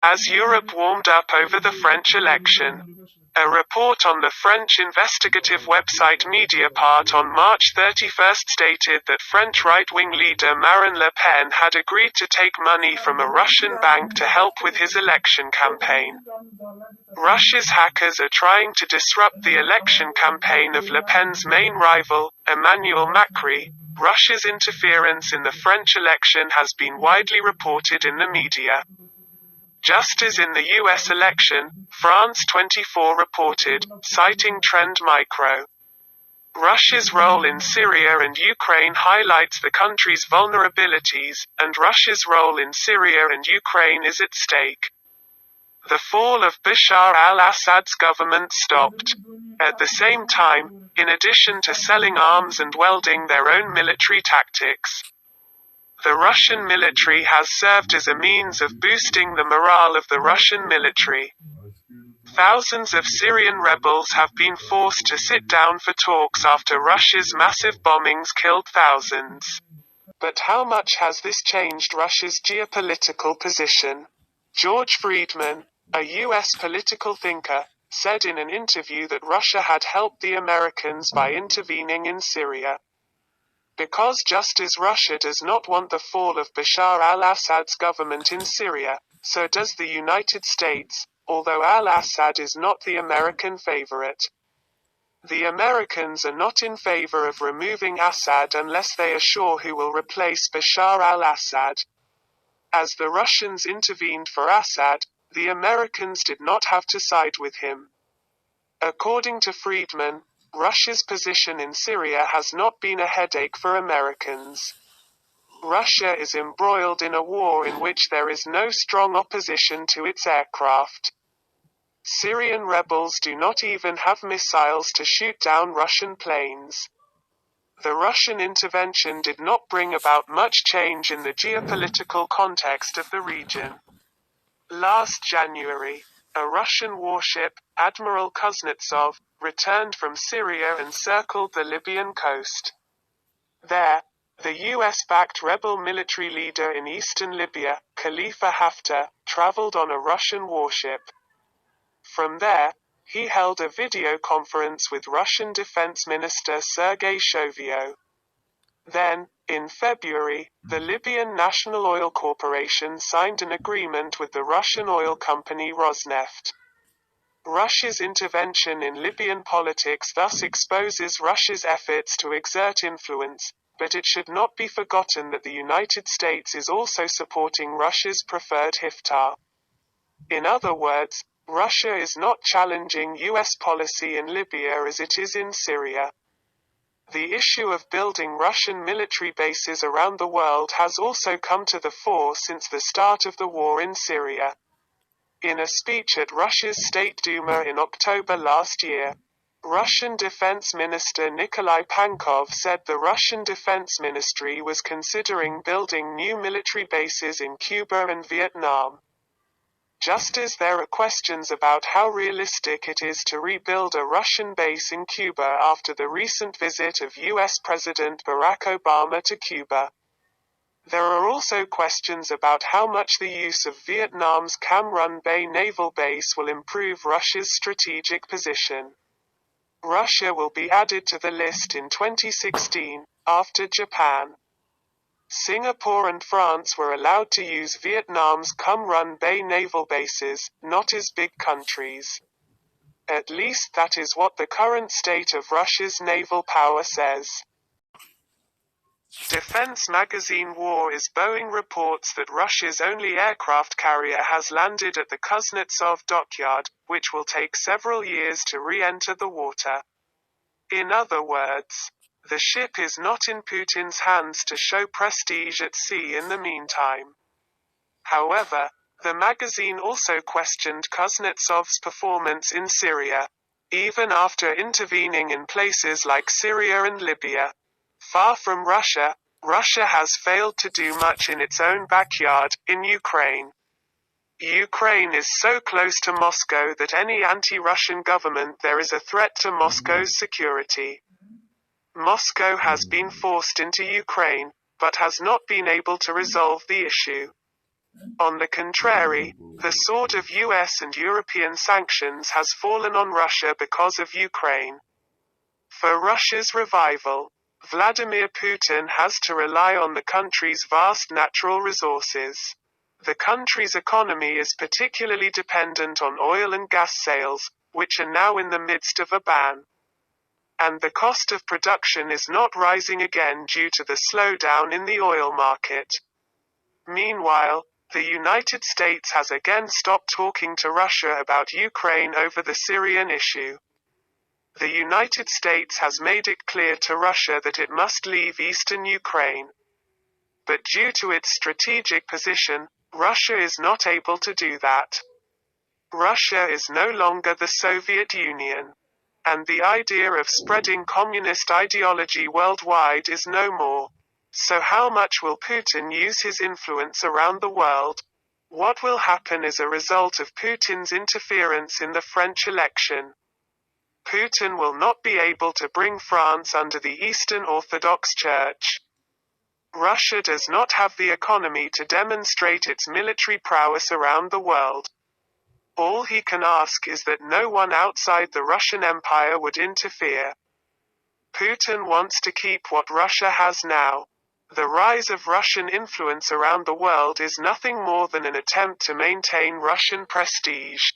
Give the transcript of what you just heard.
as Europe warmed up over the French election. A report on the French investigative website Mediapart on March 31 stated that French right-wing leader Marine Le Pen had agreed to take money from a Russian bank to help with his election campaign. Russia's hackers are trying to disrupt the election campaign of Le Pen's main rival, Emmanuel Macron. Russia's interference in the French election has been widely reported in the media. Just as in the US election, France 24 reported, citing Trend Micro. Russia's role in Syria and Ukraine highlights the country's vulnerabilities, and Russia's role in Syria and Ukraine is at stake. The fall of Bashar al-Assad's government stopped. At the same time, in addition to selling arms and welding their own military tactics, the Russian military has served as a means of boosting the morale of the Russian military. Thousands of Syrian rebels have been forced to sit down for talks after Russia's massive bombings killed thousands. But how much has this changed Russia's geopolitical position? George Friedman, a U.S. political thinker, said in an interview that Russia had helped the Americans by intervening in Syria. Because just as Russia does not want the fall of Bashar al-Assad's government in Syria, so does the United States, although al-Assad is not the American favorite. The Americans are not in favor of removing Assad unless they are sure who will replace Bashar al-Assad. As the Russians intervened for Assad, the Americans did not have to side with him. According to Friedman, Russia's position in Syria has not been a headache for Americans. Russia is embroiled in a war in which there is no strong opposition to its aircraft. Syrian rebels do not even have missiles to shoot down Russian planes. The Russian intervention did not bring about much change in the geopolitical context of the region. Last January, a Russian warship, Admiral Kuznetsov, returned from Syria and circled the Libyan coast. There, the US-backed rebel military leader in eastern Libya, Khalifa Haftar, traveled on a Russian warship. From there, he held a video conference with Russian Defense Minister Sergei Shoigu. Then, in February, the Libyan National Oil Corporation signed an agreement with the Russian oil company Rosneft. Russia's intervention in Libyan politics thus exposes Russia's efforts to exert influence, but it should not be forgotten that the United States is also supporting Russia's preferred Haftar. In other words, Russia is not challenging US policy in Libya as it is in Syria. The issue of building Russian military bases around the world has also come to the fore since the start of the war in Syria. In a speech at Russia's State Duma in October last year, Russian Defense Minister Nikolai Pankov said the Russian Defense Ministry was considering building new military bases in Cuba and Vietnam. Just as there are questions about how realistic it is to rebuild a Russian base in Cuba after the recent visit of US President Barack Obama to Cuba, there are also questions about how much the use of Vietnam's Cam Ranh Bay naval base will improve Russia's strategic position. Russia will be added to the list in 2016, after Japan. Singapore and France were allowed to use Vietnam's Cam Ranh Bay naval bases, not as big countries. At least that is what the current state of Russia's naval power says. Defense magazine War is Boeing reports that Russia's only aircraft carrier has landed at the Kuznetsov dockyard, which will take several years to re-enter the water. In other words, the ship is not in Putin's hands to show prestige at sea in the meantime. However, the magazine also questioned Kuznetsov's performance in Syria. Even after intervening in places like Syria and Libya, far from Russia, Russia has failed to do much in its own backyard, in Ukraine. Ukraine is so close to Moscow that any anti-Russian government there is a threat to Moscow's security. Moscow has been forced into Ukraine, but has not been able to resolve the issue. On the contrary, the sword of US and European sanctions has fallen on Russia because of Ukraine. For Russia's revival, Vladimir Putin has to rely on the country's vast natural resources. The country's economy is particularly dependent on oil and gas sales, which are now in the midst of a ban. And the cost of production is not rising again due to the slowdown in the oil market. Meanwhile, the United States has again stopped talking to Russia about Ukraine over the Syrian issue. The United States has made it clear to Russia that it must leave eastern Ukraine. But due to its strategic position, Russia is not able to do that. Russia is no longer the Soviet Union. And the idea of spreading communist ideology worldwide is no more. So how much will Putin use his influence around the world? What will happen as a result of Putin's interference in the French election? Putin will not be able to bring France under the Eastern Orthodox Church. Russia does not have the economy to demonstrate its military prowess around the world. All he can ask is that no one outside the Russian Empire would interfere. Putin wants to keep what Russia has now. The rise of Russian influence around the world is nothing more than an attempt to maintain Russian prestige.